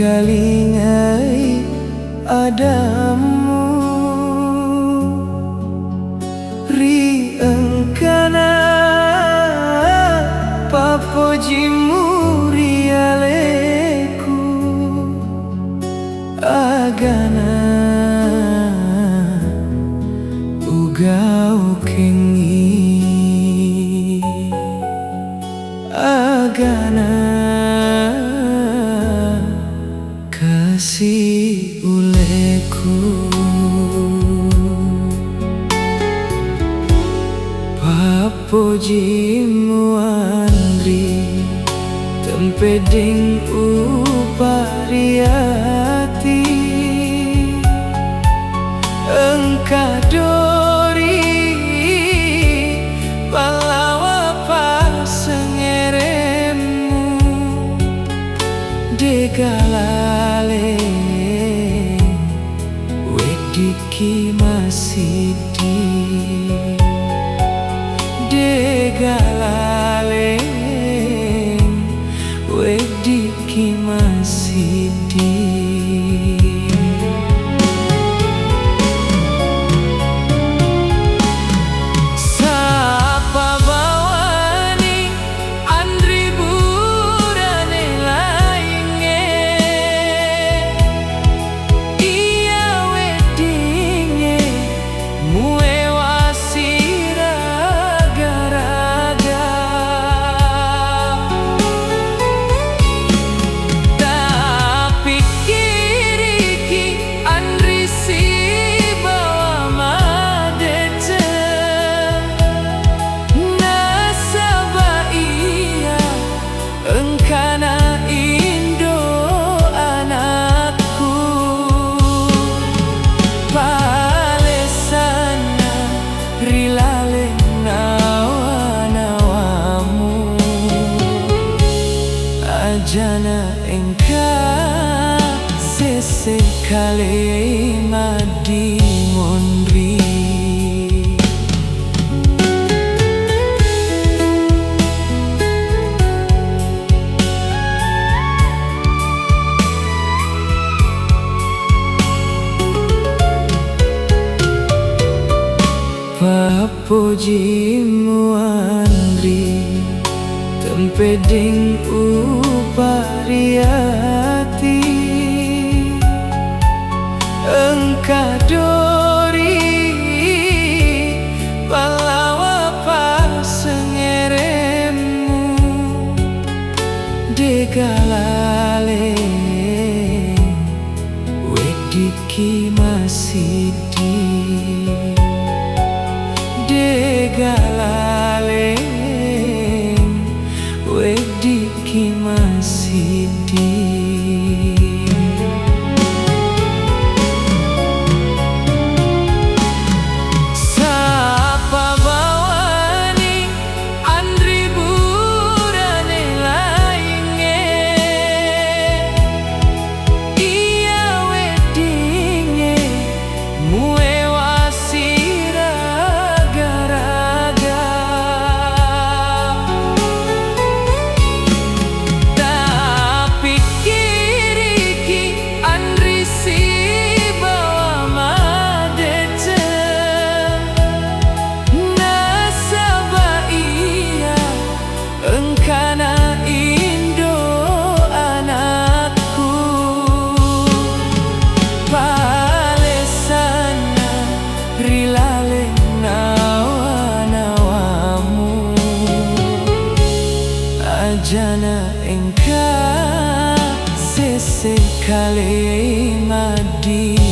kalingai adamu ri engkana papojimu rialeku agana ugau kengi agana kasih uleku papojimu andri tempeding upariati engkadori palawa pasengeremu degalale wediki masidi degalale wediki masidi jana engka sesekali madi mondri papojimu andri tempeding upariati engkadori palawa pasengeremu degalale wediki masidi degalale wediki masidi sapa bawani andri burane lainge iya wedinge muwe wasira garaga tapi kiriki andri si bawa madece nasaba iya engkana indo anakku palesana rilale nawa-nawamu ajana engka sesekali madi